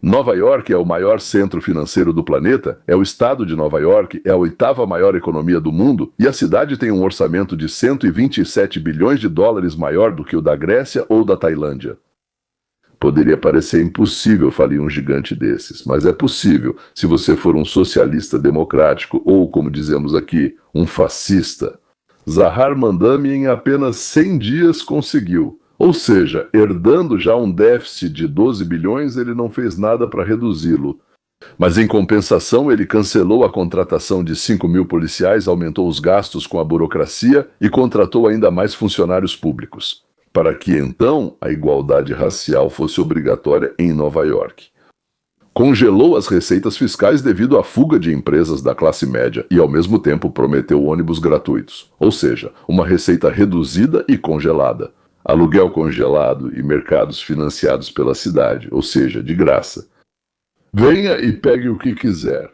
Nova York é o maior centro financeiro do planeta, é o estado de Nova York, é a oitava maior economia do mundo e a cidade tem um orçamento de 127 bilhões de dólares maior do que o da Grécia ou da Tailândia. Poderia parecer impossível falir um gigante desses, mas é possível se você for um socialista democrático ou, como dizemos aqui, um fascista. Zahar Mamdani em apenas 100 dias conseguiu. Ou seja, herdando já um déficit de 12 bilhões, ele não fez nada para reduzi-lo. Mas em compensação, ele cancelou a contratação de 5.000 policiais, aumentou os gastos com a burocracia e contratou ainda mais funcionários públicos, para que então a igualdade racial fosse obrigatória em Nova York. Congelou as receitas fiscais devido à fuga de empresas da classe média e, ao mesmo tempo, prometeu ônibus gratuitos, ou seja, uma receita reduzida e congelada. Aluguel congelado e mercados financiados pela cidade, ou seja, de graça. Venha e pegue o que quiser.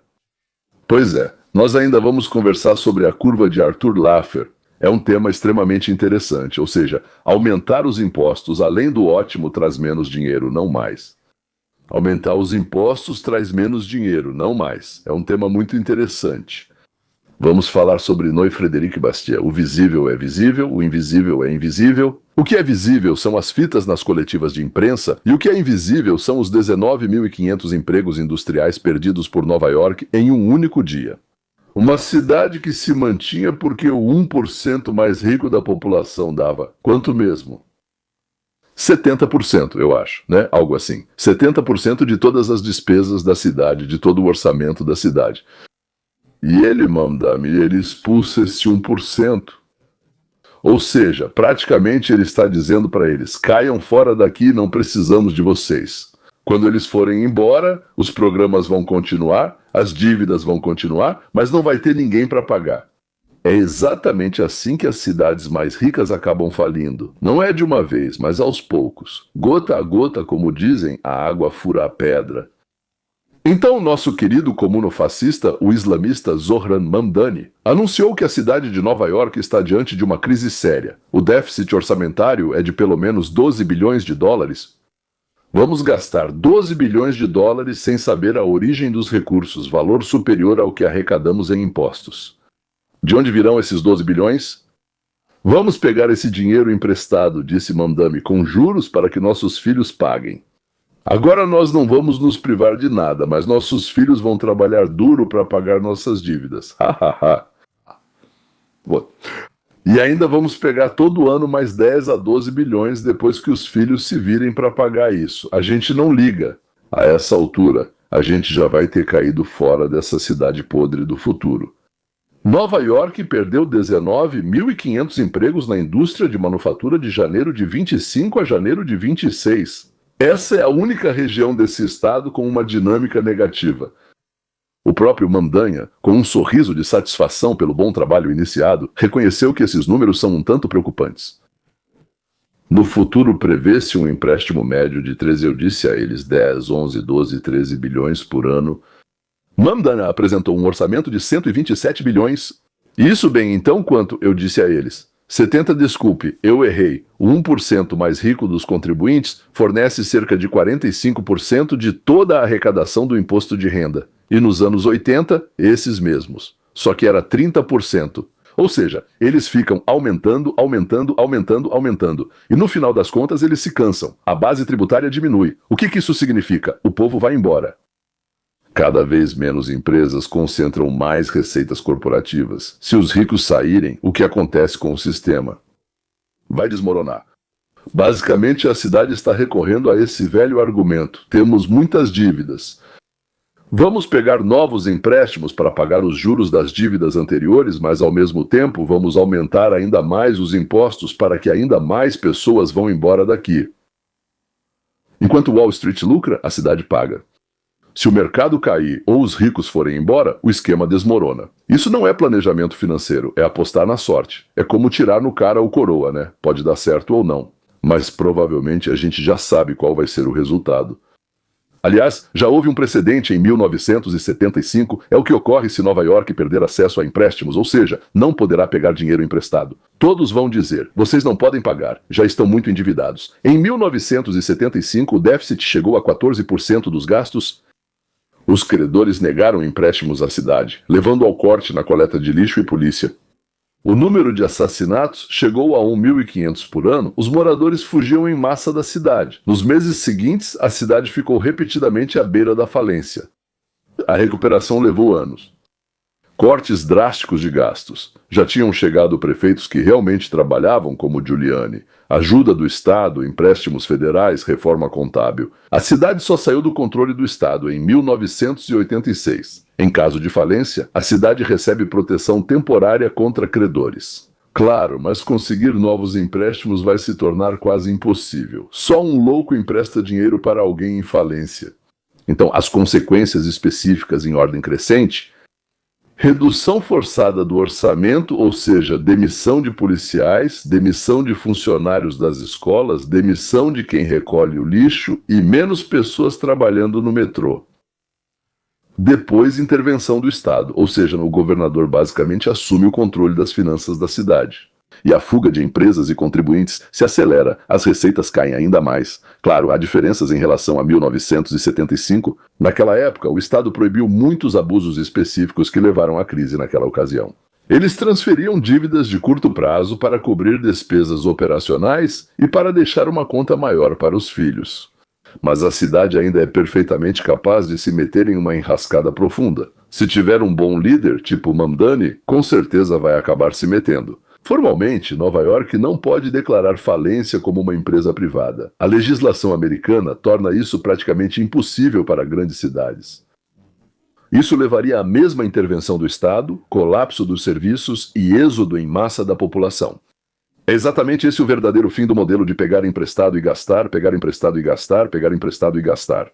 Pois é, nós ainda vamos conversar sobre a curva de Arthur Laffer. É um tema extremamente interessante, ou seja, aumentar os impostos além do ótimo traz menos dinheiro, não mais. Aumentar os impostos traz menos dinheiro, não mais. É um tema muito interessante. Vamos falar sobre Noé Frederic Bastiat. O visível é visível, o invisível é invisível. O que é visível são as fitas nas coletivas de imprensa e o que é invisível são os 19.500 empregos industriais perdidos por Nova York em um único dia. Uma cidade que se mantinha porque o 1% mais rico da população dava. Quanto mesmo? 70%, eu acho, né? Algo assim. 70% de todas as despesas da cidade, de todo o orçamento da cidade. E ele, Mamdani, ele expulsa esse 1%. Ou seja, praticamente ele está dizendo para eles, caiam fora daqui, não precisamos de vocês. Quando eles forem embora, os programas vão continuar, as dívidas vão continuar, mas não vai ter ninguém para pagar. É exatamente assim que as cidades mais ricas acabam falindo. Não é de uma vez, mas aos poucos. Gota a gota, como dizem, a água fura a pedra. Então, nosso querido comunofascista, o islamista Zohran Mamdani, anunciou que a cidade de Nova York está diante de uma crise séria. O déficit orçamentário é de pelo menos 12 bilhões de dólares. Vamos gastar 12 bilhões de dólares sem saber a origem dos recursos, valor superior ao que arrecadamos em impostos. De onde virão esses 12 bilhões? Vamos pegar esse dinheiro emprestado, disse Mamdani, com juros para que nossos filhos paguem. Agora nós não vamos nos privar de nada, mas nossos filhos vão trabalhar duro para pagar nossas dívidas. E ainda vamos pegar todo ano mais 10 a 12 bilhões depois que os filhos se virem para pagar isso. A gente não liga. A essa altura, a gente já vai ter caído fora dessa cidade podre do futuro. Nova York perdeu 19.500 empregos na indústria de manufatura de janeiro de 25 a janeiro de 26. Essa é a única região desse estado com uma dinâmica negativa. O próprio Mamdani, com um sorriso de satisfação pelo bom trabalho iniciado, reconheceu que esses números são um tanto preocupantes. No futuro prevê-se um empréstimo médio de 13, eu disse a eles, 10, 11, 12, 13 bilhões por ano. Mamdani apresentou um orçamento de 127 bilhões. E isso bem então quanto, eu disse a eles. 70, desculpe, eu errei. O 1% mais rico dos contribuintes fornece cerca de 45% de toda a arrecadação do imposto de renda. E nos anos 80, esses mesmos. Só que era 30%. Ou seja, eles ficam aumentando, aumentando, aumentando, aumentando. E no final das contas eles se cansam. A base tributária diminui. O que isso significa? O povo vai embora. Cada vez menos empresas concentram mais receitas corporativas. Se os ricos saírem, o que acontece com o sistema? Vai desmoronar. Basicamente, a cidade está recorrendo a esse velho argumento. Temos muitas dívidas. Vamos pegar novos empréstimos para pagar os juros das dívidas anteriores, mas ao mesmo tempo vamos aumentar ainda mais os impostos para que ainda mais pessoas vão embora daqui. Enquanto Wall Street lucra, a cidade paga. Se o mercado cair ou os ricos forem embora, o esquema desmorona. Isso não é planejamento financeiro, é apostar na sorte. É como tirar no cara ou coroa, né? Pode dar certo ou não. Mas provavelmente a gente já sabe qual vai ser o resultado. Aliás, já houve um precedente em 1975, é o que ocorre se Nova York perder acesso a empréstimos, ou seja, não poderá pegar dinheiro emprestado. Todos vão dizer, vocês não podem pagar, já estão muito endividados. Em 1975, o déficit chegou a 14% dos gastos. Os credores negaram empréstimos à cidade, levando ao corte na coleta de lixo e polícia. O número de assassinatos chegou a 1.500 por ano, os moradores fugiam em massa da cidade. Nos meses seguintes, a cidade ficou repetidamente à beira da falência. A recuperação levou anos. Cortes drásticos de gastos. Já tinham chegado prefeitos que realmente trabalhavam, como Giuliani. Ajuda do Estado, empréstimos federais, reforma contábil. A cidade só saiu do controle do Estado em 1986. Em caso de falência, a cidade recebe proteção temporária contra credores. Claro, mas conseguir novos empréstimos vai se tornar quase impossível. Só um louco empresta dinheiro para alguém em falência. Então, as consequências específicas em ordem crescente: redução forçada do orçamento, ou seja, demissão de policiais, demissão de funcionários das escolas, demissão de quem recolhe o lixo e menos pessoas trabalhando no metrô. Depois, intervenção do Estado, ou seja, o governador basicamente assume o controle das finanças da cidade. E a fuga de empresas e contribuintes se acelera, as receitas caem ainda mais. Claro, há diferenças em relação a 1975. Naquela época, o Estado proibiu muitos abusos específicos que levaram à crise naquela ocasião. Eles transferiam dívidas de curto prazo para cobrir despesas operacionais e para deixar uma conta maior para os filhos. Mas a cidade ainda é perfeitamente capaz de se meter em uma enrascada profunda. Se tiver um bom líder, tipo Mamdani, com certeza vai acabar se metendo. Formalmente, Nova York não pode declarar falência como uma empresa privada. A legislação americana torna isso praticamente impossível para grandes cidades. Isso levaria à mesma intervenção do Estado, colapso dos serviços e êxodo em massa da população. É exatamente esse o verdadeiro fim do modelo de pegar emprestado e gastar, pegar emprestado e gastar, pegar emprestado e gastar.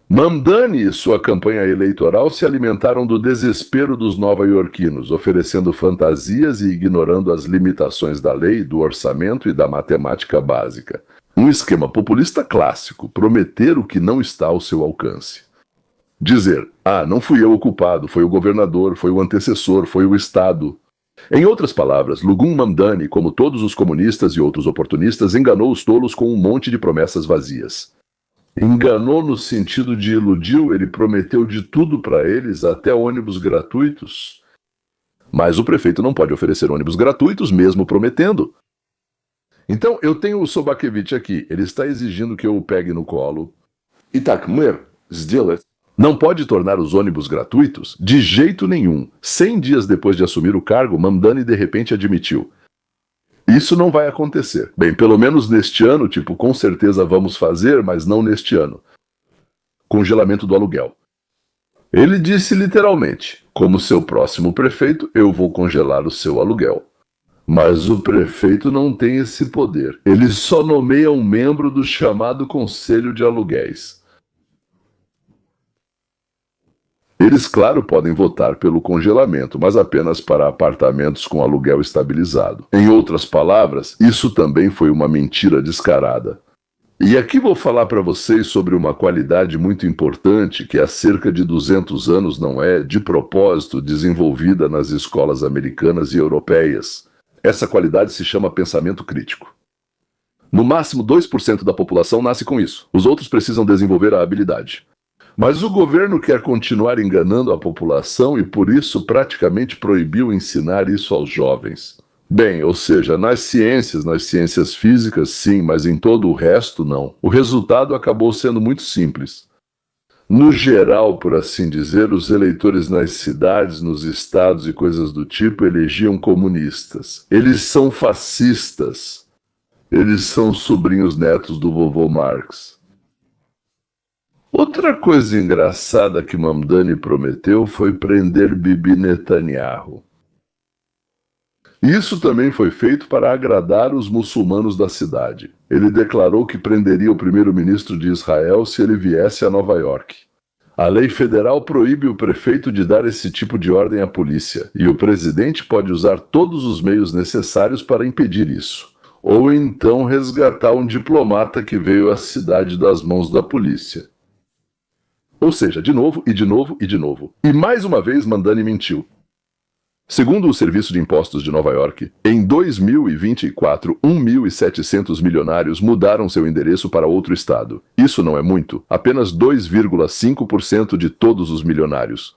Mamdani e sua campanha eleitoral se alimentaram do desespero dos nova-iorquinos, oferecendo fantasias e ignorando as limitações da lei, do orçamento e da matemática básica. Um esquema populista clássico, prometer o que não está ao seu alcance. Dizer, não fui eu o culpado, foi o governador, foi o antecessor, foi o Estado. Em outras palavras, Lugun Mamdani, como todos os comunistas e outros oportunistas, enganou os tolos com um monte de promessas vazias. Enganou no sentido de iludiu, ele prometeu de tudo para eles, até ônibus gratuitos. Mas o prefeito não pode oferecer ônibus gratuitos, mesmo prometendo. Então, eu tenho o Sobakevich aqui, ele está exigindo que eu o pegue no colo. Итак, мэр сделает. Não pode tornar os ônibus gratuitos? De jeito nenhum. 100 dias depois de assumir o cargo, Mamdani de repente admitiu: isso não vai acontecer. Bem, pelo menos neste ano, com certeza vamos fazer, mas não neste ano. Congelamento do aluguel. Ele disse literalmente: como seu próximo prefeito, eu vou congelar o seu aluguel. Mas o prefeito não tem esse poder. Ele só nomeia um membro do chamado Conselho de Aluguéis. Eles, claro, podem votar pelo congelamento, mas apenas para apartamentos com aluguel estabilizado. Em outras palavras, isso também foi uma mentira descarada. E aqui vou falar para vocês sobre uma qualidade muito importante que há cerca de 200 anos não é, de propósito, desenvolvida nas escolas americanas e europeias. Essa qualidade se chama pensamento crítico. No máximo 2% da população nasce com isso. Os outros precisam desenvolver a habilidade. Mas o governo quer continuar enganando a população e por isso praticamente proibiu ensinar isso aos jovens. Bem, ou seja, nas ciências físicas sim, mas em todo o resto não. O resultado acabou sendo muito simples. No geral, por assim dizer, os eleitores nas cidades, nos estados e coisas do tipo elegiam comunistas. Eles são fascistas. Eles são sobrinhos netos do vovô Marx. Outra coisa engraçada que Mamdani prometeu foi prender Bibi Netanyahu. Isso também foi feito para agradar os muçulmanos da cidade. Ele declarou que prenderia o primeiro-ministro de Israel se ele viesse a Nova York. A lei federal proíbe o prefeito de dar esse tipo de ordem à polícia, e o presidente pode usar todos os meios necessários para impedir isso. Ou então resgatar um diplomata que veio à cidade das mãos da polícia. Ou seja, de novo e de novo e de novo. E mais uma vez Mamdani mentiu. Segundo o Serviço de Impostos de Nova York, em 2024, 1.700 milionários mudaram seu endereço para outro estado. Isso não é muito, apenas 2,5% de todos os milionários.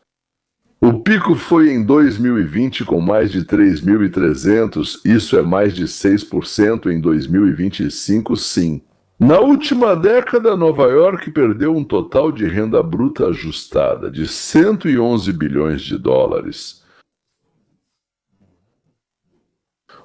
O pico foi em 2020 com mais de 3.300, isso é mais de 6% em 2025, sim. Na última década, Nova York perdeu um total de renda bruta ajustada de 111 bilhões de dólares.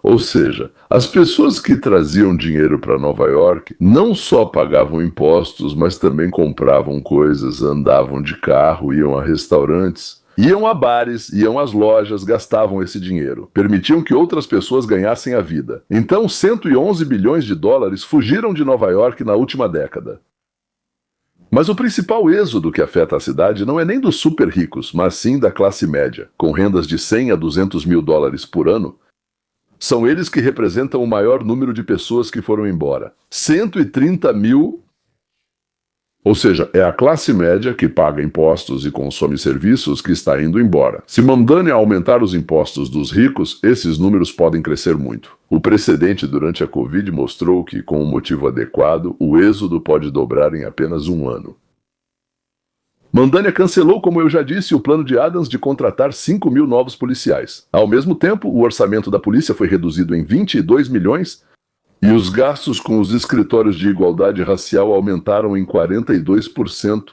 Ou seja, as pessoas que traziam dinheiro para Nova York não só pagavam impostos, mas também compravam coisas, andavam de carro, iam a restaurantes, iam a bares, iam às lojas, gastavam esse dinheiro. Permitiam que outras pessoas ganhassem a vida. Então, 111 bilhões de dólares fugiram de Nova York na última década. Mas o principal êxodo que afeta a cidade não é nem dos super ricos, mas sim da classe média, com rendas de 100 a 200 mil dólares por ano. São eles que representam o maior número de pessoas que foram embora. 130 mil, ou seja, é a classe média que paga impostos e consome serviços que está indo embora. Se Mamdani aumentar os impostos dos ricos, esses números podem crescer muito. O precedente durante a Covid mostrou que, com um motivo adequado, o êxodo pode dobrar em apenas um ano. Mamdani cancelou, como eu já disse, o plano de Adams de contratar 5 mil novos policiais. Ao mesmo tempo, o orçamento da polícia foi reduzido em 22 milhões e os gastos com os escritórios de igualdade racial aumentaram em 42%.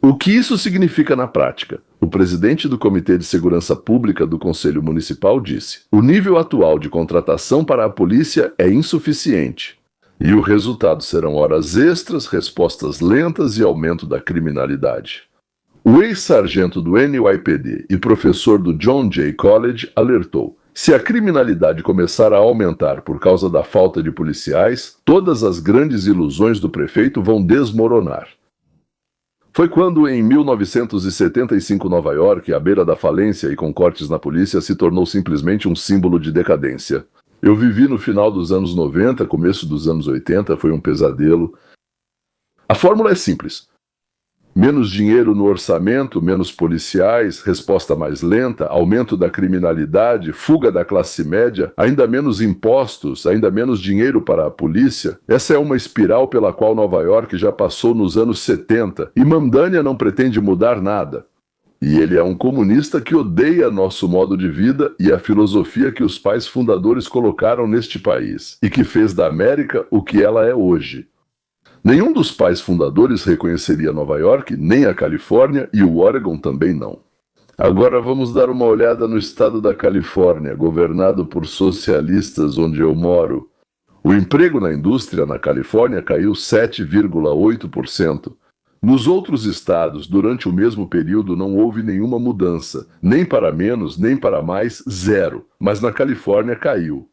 O que isso significa na prática? O presidente do Comitê de Segurança Pública do Conselho Municipal disse: o nível atual de contratação para a polícia é insuficiente. E o resultado serão horas extras, respostas lentas e aumento da criminalidade. O ex-sargento do NYPD e professor do John Jay College alertou: se a criminalidade começar a aumentar por causa da falta de policiais, todas as grandes ilusões do prefeito vão desmoronar. Foi quando, em 1975, Nova York, à beira da falência e com cortes na polícia, se tornou simplesmente um símbolo de decadência. Eu vivi no final dos anos 90, começo dos anos 80, foi um pesadelo. A fórmula é simples. Menos dinheiro no orçamento, menos policiais, resposta mais lenta, aumento da criminalidade, fuga da classe média, ainda menos impostos, ainda menos dinheiro para a polícia. Essa é uma espiral pela qual Nova York já passou nos anos 70 e Mamdani não pretende mudar nada. E ele é um comunista que odeia nosso modo de vida e a filosofia que os pais fundadores colocaram neste país, e que fez da América o que ela é hoje. Nenhum dos pais fundadores reconheceria Nova York, nem a Califórnia, e o Oregon também não. Agora vamos dar uma olhada no estado da Califórnia, governado por socialistas onde eu moro. O emprego na indústria na Califórnia caiu 7,8%. Nos outros estados, durante o mesmo período, não houve nenhuma mudança, nem para menos, nem para mais, zero. Mas na Califórnia caiu.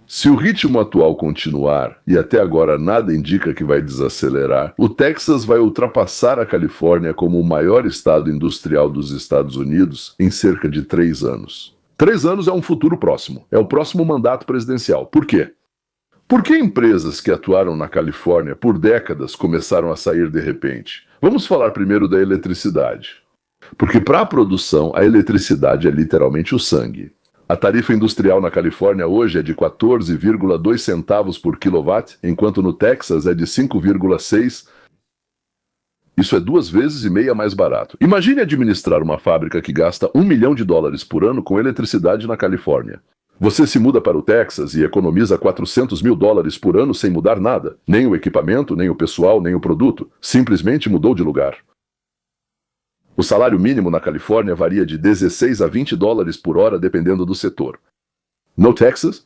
Se o ritmo atual continuar, e até agora nada indica que vai desacelerar, o Texas vai ultrapassar a Califórnia como o maior estado industrial dos Estados Unidos em cerca de 3 anos. 3 anos é um futuro próximo, é o próximo mandato presidencial. Por quê? Por que empresas que atuaram na Califórnia por décadas começaram a sair de repente? Vamos falar primeiro da eletricidade. Porque para a produção, a eletricidade é literalmente o sangue. A tarifa industrial na Califórnia hoje é de 14,2 centavos por quilowatt, enquanto no Texas é de 5,6. Isso é 2,5 vezes mais barato. Imagine administrar uma fábrica que gasta $1 milhão por ano com eletricidade na Califórnia. Você se muda para o Texas e economiza $400 mil por ano sem mudar nada. Nem o equipamento, nem o pessoal, nem o produto. Simplesmente mudou de lugar. O salário mínimo na Califórnia varia de 16 a $20 por hora, dependendo do setor. No Texas?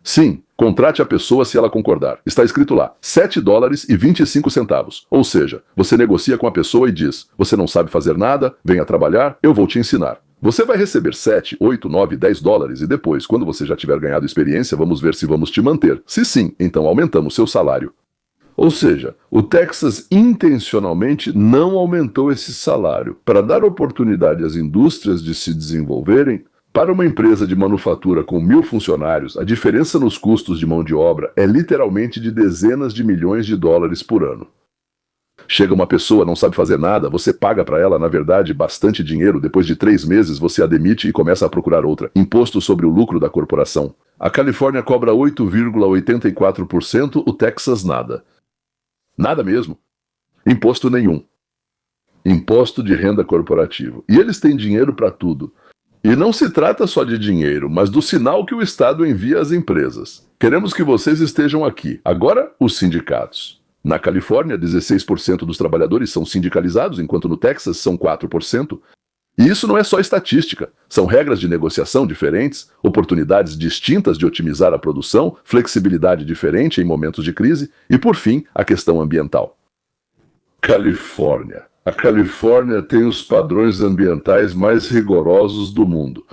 Sim, contrate a pessoa se ela concordar. Está escrito lá, $7,25. Ou seja, você negocia com a pessoa e diz: você não sabe fazer nada, venha trabalhar, eu vou te ensinar. Você vai receber 7, 8, 9, 10 dólares e depois, quando você já tiver ganhado experiência, vamos ver se vamos te manter. Se sim, então aumentamos seu salário. Ou seja, o Texas intencionalmente não aumentou esse salário para dar oportunidade às indústrias de se desenvolverem. Para uma empresa de manufatura com 1.000 funcionários, a diferença nos custos de mão de obra é literalmente de dezenas de milhões de dólares por ano. Chega uma pessoa, não sabe fazer nada, você paga para ela, na verdade, bastante dinheiro, depois de 3 meses você a demite e começa a procurar outra. Imposto sobre o lucro da corporação. A Califórnia cobra 8,84%, o Texas nada. Nada mesmo. Imposto nenhum. Imposto de renda corporativo. E eles têm dinheiro para tudo. E não se trata só de dinheiro, mas do sinal que o Estado envia às empresas. Queremos que vocês estejam aqui. Agora, os sindicatos. Na Califórnia, 16% dos trabalhadores são sindicalizados, enquanto no Texas são 4%. E isso não é só estatística. São regras de negociação diferentes, oportunidades distintas de otimizar a produção, flexibilidade diferente em momentos de crise e, por fim, a questão ambiental. Califórnia. A Califórnia tem os padrões ambientais mais rigorosos do mundo.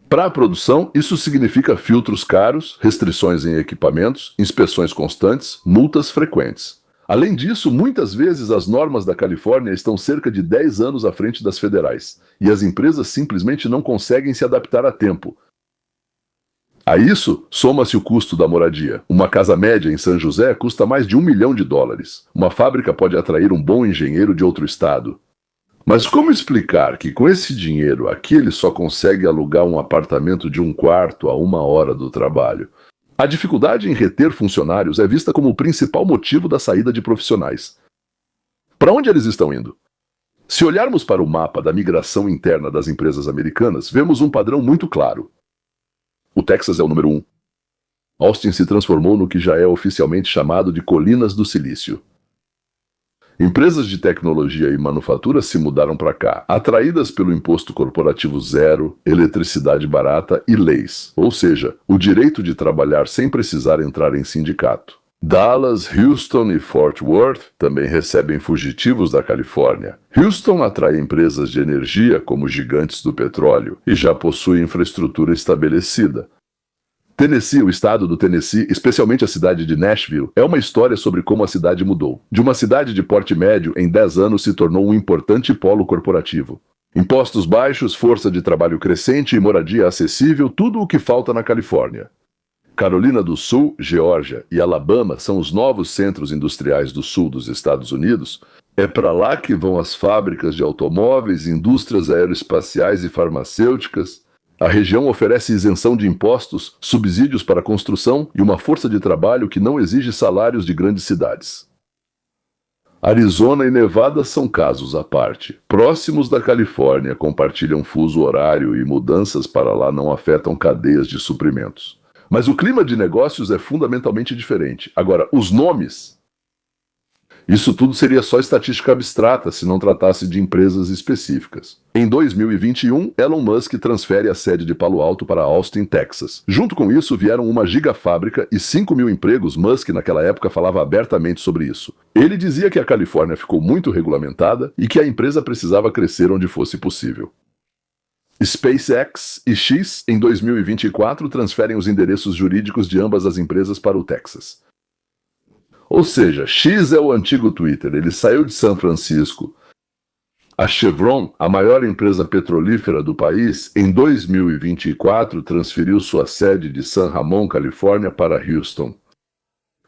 Para a produção, isso significa filtros caros, restrições em equipamentos, inspeções constantes, multas frequentes. Além disso, muitas vezes as normas da Califórnia estão cerca de 10 anos à frente das federais, e as empresas simplesmente não conseguem se adaptar a tempo. A isso, soma-se o custo da moradia. Uma casa média em San José custa mais de $1 milhão. Uma fábrica pode atrair um bom engenheiro de outro estado. Mas como explicar que com esse dinheiro aqui ele só consegue alugar um apartamento de 1 quarto a 1 hora do trabalho? A dificuldade em reter funcionários é vista como o principal motivo da saída de profissionais. Para onde eles estão indo? Se olharmos para o mapa da migração interna das empresas americanas, vemos um padrão muito claro. O Texas é o número 1. Austin se transformou no que já é oficialmente chamado de Colinas do Silício. Empresas de tecnologia e manufatura se mudaram para cá, atraídas pelo imposto corporativo zero, eletricidade barata e leis, ou seja, o direito de trabalhar sem precisar entrar em sindicato. Dallas, Houston e Fort Worth também recebem fugitivos da Califórnia. Houston atrai empresas de energia como gigantes do petróleo e já possui infraestrutura estabelecida. Tennessee, o estado do Tennessee, especialmente a cidade de Nashville, é uma história sobre como a cidade mudou. De uma cidade de porte médio, em 10 anos se tornou um importante polo corporativo. Impostos baixos, força de trabalho crescente e moradia acessível, tudo o que falta na Califórnia. Carolina do Sul, Geórgia e Alabama são os novos centros industriais do sul dos Estados Unidos. É para lá que vão as fábricas de automóveis, indústrias aeroespaciais e farmacêuticas. A região oferece isenção de impostos, subsídios para a construção e uma força de trabalho que não exige salários de grandes cidades. Arizona e Nevada são casos à parte. Próximos da Califórnia, compartilham fuso horário e mudanças para lá não afetam cadeias de suprimentos. Mas o clima de negócios é fundamentalmente diferente. Agora, os nomes... Isso tudo seria só estatística abstrata se não tratasse de empresas específicas. Em 2021, Elon Musk transfere a sede de Palo Alto para Austin, Texas. Junto com isso, vieram uma gigafábrica e 5 mil empregos. Musk, naquela época, falava abertamente sobre isso. Ele dizia que a Califórnia ficou muito regulamentada e que a empresa precisava crescer onde fosse possível. SpaceX e X, em 2024, transferem os endereços jurídicos de ambas as empresas para o Texas. Ou seja, X é o antigo Twitter, ele saiu de São Francisco. A Chevron, a maior empresa petrolífera do país, em 2024 transferiu sua sede de San Ramon, Califórnia, para Houston.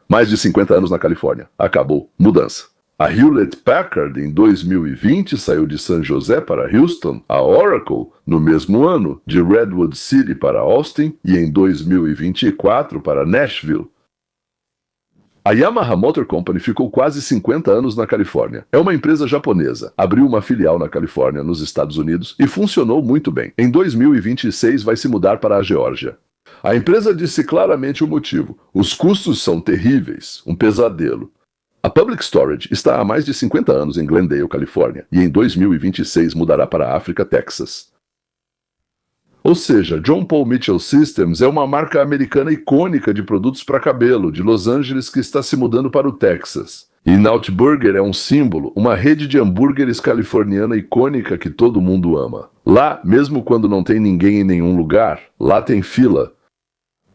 Mais de 50 anos na Califórnia. Acabou. Mudança. A Hewlett-Packard, em 2020, saiu de San José para Houston. A Oracle, no mesmo ano, de Redwood City para Austin e em 2024 para Nashville. A Yamaha Motor Company ficou quase 50 anos na Califórnia. É uma empresa japonesa. Abriu uma filial na Califórnia, nos Estados Unidos, e funcionou muito bem. Em 2026 vai se mudar para a Geórgia. A empresa disse claramente o motivo. Os custos são terríveis, um pesadelo. A Public Storage está há mais de 50 anos em Glendale, Califórnia, e em 2026 mudará para a África, Texas. Ou seja, John Paul Mitchell Systems é uma marca americana icônica de produtos para cabelo, de Los Angeles, que está se mudando para o Texas. E Naut Burger é um símbolo, uma rede de hambúrgueres californiana icônica que todo mundo ama. Lá, mesmo quando não tem ninguém em nenhum lugar, lá tem fila.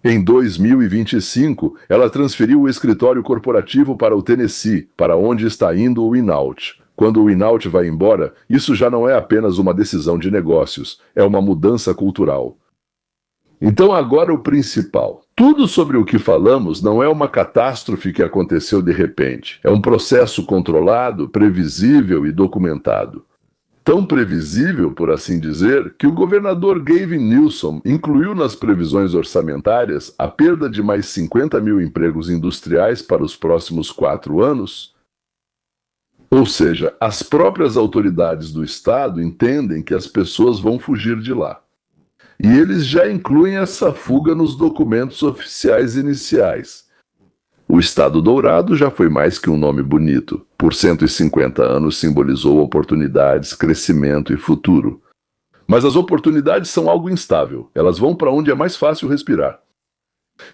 Em 2025, ela transferiu o escritório corporativo para o Tennessee, para onde está indo o Inaut. Quando o Inaut vai embora, isso já não é apenas uma decisão de negócios, é uma mudança cultural. Então agora o principal. Tudo sobre o que falamos não é uma catástrofe que aconteceu de repente. É um processo controlado, previsível e documentado. Tão previsível, por assim dizer, que o governador Gavin Newsom incluiu nas previsões orçamentárias a perda de mais 50 mil empregos industriais para os próximos 4 anos. Ou seja, as próprias autoridades do Estado entendem que as pessoas vão fugir de lá. E eles já incluem essa fuga nos documentos oficiais iniciais. O Estado Dourado já foi mais que um nome bonito. Por 150 anos simbolizou oportunidades, crescimento e futuro. Mas as oportunidades são algo instável. Elas vão para onde é mais fácil respirar.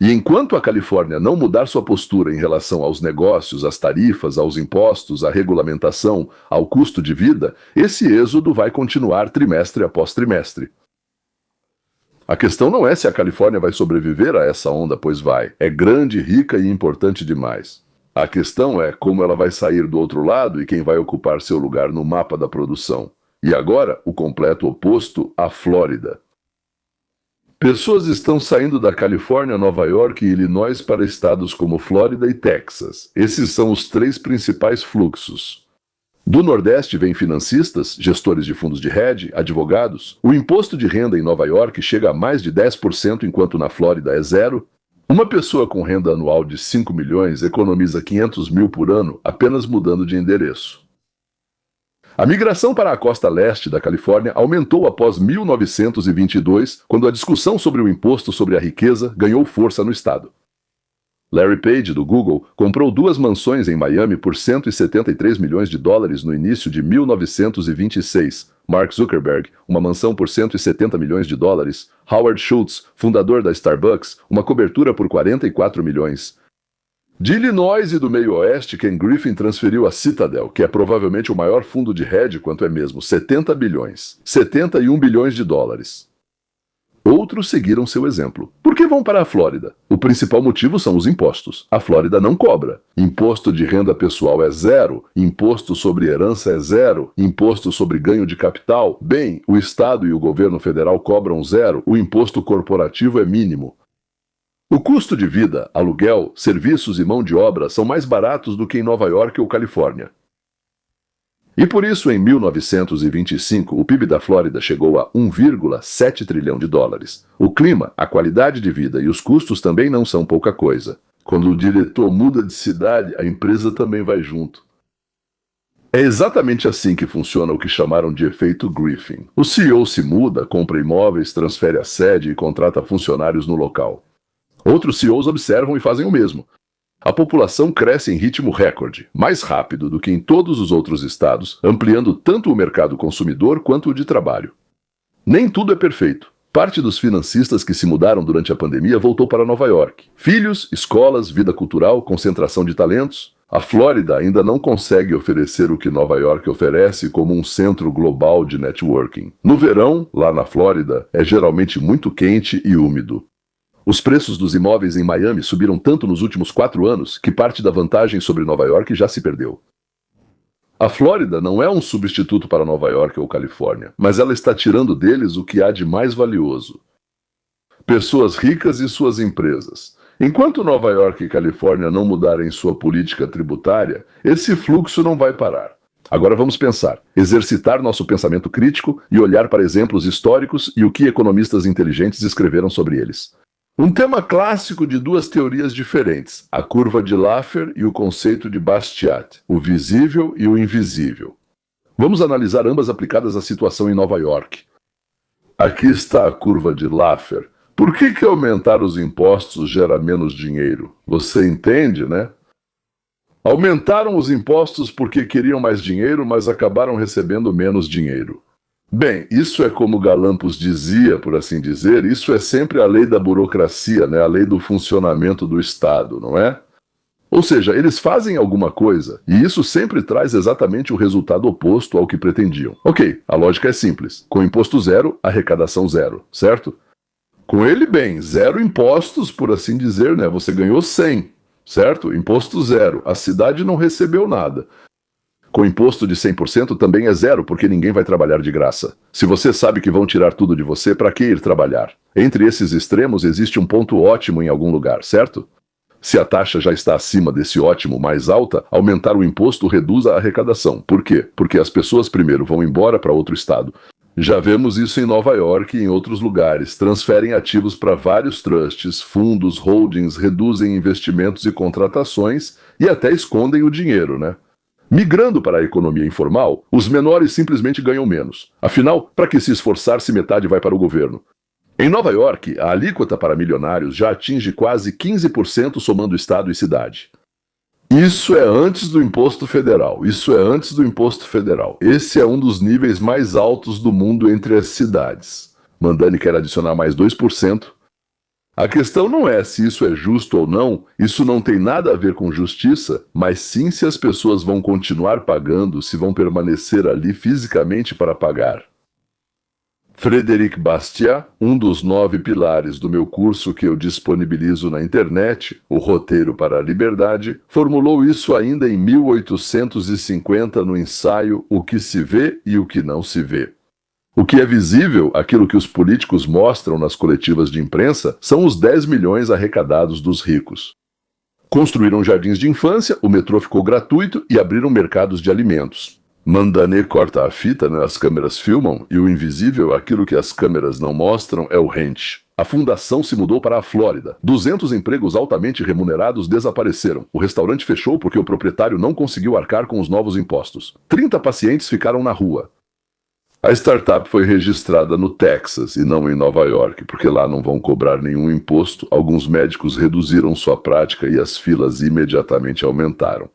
E enquanto a Califórnia não mudar sua postura em relação aos negócios, às tarifas, aos impostos, à regulamentação, ao custo de vida, esse êxodo vai continuar trimestre após trimestre. A questão não é se a Califórnia vai sobreviver a essa onda, pois vai. É grande, rica e importante demais. A questão é como ela vai sair do outro lado e quem vai ocupar seu lugar no mapa da produção. E agora, o completo oposto, a Flórida. Pessoas estão saindo da Califórnia, Nova York e Illinois para estados como Flórida e Texas. Esses são os 3 principais fluxos. Do Nordeste vêm financistas, gestores de fundos de hedge, advogados. O imposto de renda em Nova York chega a mais de 10%, enquanto na Flórida é 0%. Uma pessoa com renda anual de 5 milhões economiza 500 mil por ano apenas mudando de endereço. A migração para a costa leste da Califórnia aumentou após 1922, quando a discussão sobre o imposto sobre a riqueza ganhou força no estado. Larry Page, do Google, comprou 2 mansões em Miami por 173 milhões de dólares no início de 1926. Mark Zuckerberg, uma mansão por 170 milhões de dólares. Howard Schultz, fundador da Starbucks, uma cobertura por 44 milhões. De Illinois e do meio oeste, Ken Griffin transferiu a Citadel, que é provavelmente o maior fundo de hedge, quanto é mesmo, 70 bilhões. 71 bilhões de dólares. Outros seguiram seu exemplo. Por que vão para a Flórida? O principal motivo são os impostos. A Flórida não cobra. Imposto de renda pessoal é 0, imposto sobre herança é 0, imposto sobre ganho de capital. Bem, o Estado e o governo federal cobram 0, o imposto corporativo é mínimo. O custo de vida, aluguel, serviços e mão de obra são mais baratos do que em Nova York ou Califórnia. E por isso, em 1925, o PIB da Flórida chegou a 1,7 trilhão de dólares. O clima, a qualidade de vida e os custos também não são pouca coisa. Quando o diretor muda de cidade, a empresa também vai junto. É exatamente assim que funciona o que chamaram de efeito Griffin. O CEO se muda, compra imóveis, transfere a sede e contrata funcionários no local. Outros CEOs observam e fazem o mesmo. A população cresce em ritmo recorde, mais rápido do que em todos os outros estados, ampliando tanto o mercado consumidor quanto o de trabalho. Nem tudo é perfeito. Parte dos financistas que se mudaram durante a pandemia voltou para Nova York. Filhos, escolas, vida cultural, concentração de talentos. A Flórida ainda não consegue oferecer o que Nova York oferece como um centro global de networking. No verão, lá na Flórida, é geralmente muito quente e úmido. Os preços dos imóveis em Miami subiram tanto nos últimos 4 anos que parte da vantagem sobre Nova York já se perdeu. A Flórida não é um substituto para Nova York ou Califórnia, mas ela está tirando deles o que há de mais valioso: pessoas ricas e suas empresas. Enquanto Nova York e Califórnia não mudarem sua política tributária, esse fluxo não vai parar. Agora vamos pensar, exercitar nosso pensamento crítico e olhar para exemplos históricos e o que economistas inteligentes escreveram sobre eles. Um tema clássico de 2 teorias diferentes, a curva de Laffer e o conceito de Bastiat, o visível e o invisível. Vamos analisar ambas aplicadas à situação em Nova York. Aqui está a curva de Laffer. Por que aumentar os impostos gera menos dinheiro? Você entende, né? Aumentaram os impostos porque queriam mais dinheiro, mas acabaram recebendo menos dinheiro. Bem, isso é como Galampos dizia, por assim dizer, isso é sempre a lei da burocracia, né? A lei do funcionamento do Estado, não é? Ou seja, eles fazem alguma coisa, e isso sempre traz exatamente o resultado oposto ao que pretendiam. Ok, a lógica é simples. Com imposto 0, arrecadação 0, certo? Com ele, bem, 0 impostos, por assim dizer, né? Você ganhou 100, certo? Imposto 0. A cidade não recebeu nada. Com imposto de 100% também é zero, porque ninguém vai trabalhar de graça. Se você sabe que vão tirar tudo de você, para que ir trabalhar? Entre esses extremos existe um ponto ótimo em algum lugar, certo? Se a taxa já está acima desse ótimo mais alta, aumentar o imposto reduz a arrecadação. Por quê? Porque as pessoas primeiro vão embora para outro estado. Já vemos isso em Nova York e em outros lugares. Transferem ativos para vários trusts, fundos, holdings, reduzem investimentos e contratações e até escondem o dinheiro, né? Migrando para a economia informal, os menores simplesmente ganham menos. Afinal, para que se esforçar se metade vai para o governo? Em Nova York, a alíquota para milionários já atinge quase 15% somando estado e cidade. Isso é antes do imposto federal. Esse é um dos níveis mais altos do mundo entre as cidades. Mamdani quer adicionar mais 2%. A questão não é se isso é justo ou não, isso não tem nada a ver com justiça, mas sim se as pessoas vão continuar pagando, se vão permanecer ali fisicamente para pagar. Frédéric Bastiat, um dos 9 pilares do meu curso que eu disponibilizo na internet, O Roteiro para a Liberdade, formulou isso ainda em 1850 no ensaio O que se vê e o que não se vê. O que é visível, aquilo que os políticos mostram nas coletivas de imprensa, são os 10 milhões arrecadados dos ricos. Construíram jardins de infância, o metrô ficou gratuito e abriram mercados de alimentos. Mamdani corta a fita, né? As câmeras filmam, e o invisível, aquilo que as câmeras não mostram, é o ranch. A fundação se mudou para a Flórida. 200 empregos altamente remunerados desapareceram. O restaurante fechou porque o proprietário não conseguiu arcar com os novos impostos. 30 pacientes ficaram na rua. A startup foi registrada no Texas e não em Nova York, porque lá não vão cobrar nenhum imposto. Alguns médicos reduziram sua prática e as filas imediatamente aumentaram.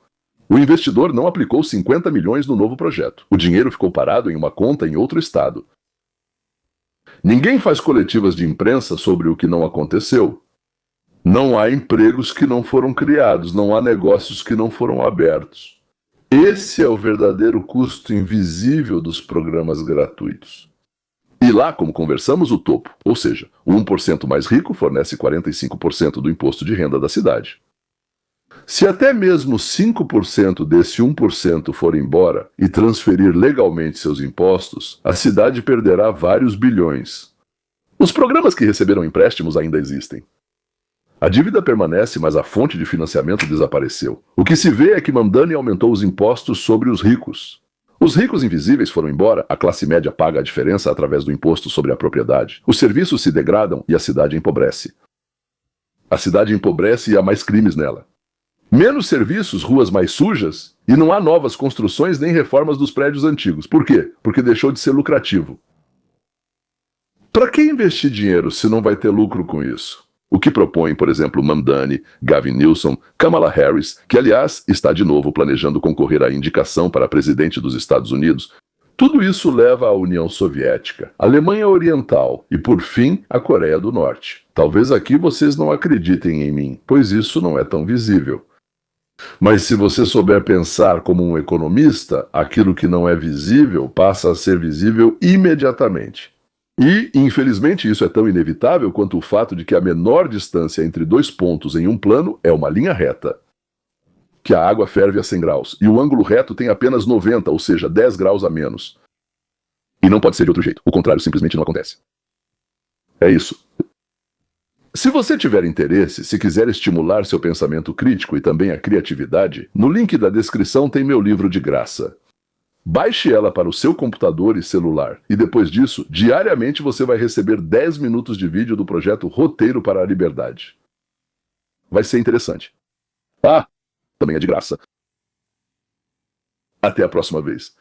O investidor não aplicou 50 milhões no novo projeto. O dinheiro ficou parado em uma conta em outro estado. Ninguém faz coletivas de imprensa sobre o que não aconteceu. Não há empregos que não foram criados, não há negócios que não foram abertos. Esse é o verdadeiro custo invisível dos programas gratuitos. E lá, como conversamos, o topo, ou seja, o 1% mais rico fornece 45% do imposto de renda da cidade. Se até mesmo 5% desse 1% for embora e transferir legalmente seus impostos, a cidade perderá vários bilhões. Os programas que receberam empréstimos ainda existem. A dívida permanece, mas a fonte de financiamento desapareceu. O que se vê é que Mamdani aumentou os impostos sobre os ricos. Os ricos invisíveis foram embora, a classe média paga a diferença através do imposto sobre a propriedade. Os serviços se degradam e a cidade empobrece. A cidade empobrece e há mais crimes nela. Menos serviços, ruas mais sujas, e não há novas construções nem reformas dos prédios antigos. Por quê? Porque deixou de ser lucrativo. Para que investir dinheiro se não vai ter lucro com isso? O que propõem, por exemplo, Mamdani, Gavin Newsom, Kamala Harris, que, aliás, está de novo planejando concorrer à indicação para presidente dos Estados Unidos. Tudo isso leva à União Soviética, à Alemanha Oriental e, por fim, à Coreia do Norte. Talvez aqui vocês não acreditem em mim, pois isso não é tão visível. Mas se você souber pensar como um economista, aquilo que não é visível passa a ser visível imediatamente. E, infelizmente, isso é tão inevitável quanto o fato de que a menor distância entre 2 pontos em um plano é uma linha reta. Que a água ferve a 100 graus, e o ângulo reto tem apenas 90, ou seja, 10 graus a menos. E não pode ser de outro jeito, o contrário simplesmente não acontece. É isso. Se você tiver interesse, se quiser estimular seu pensamento crítico e também a criatividade, no link da descrição tem meu livro de graça. Baixe ela para o seu computador e celular, e depois disso, diariamente você vai receber 10 minutos de vídeo do projeto Roteiro para a Liberdade. Vai ser interessante. Ah, também é de graça. Até a próxima vez.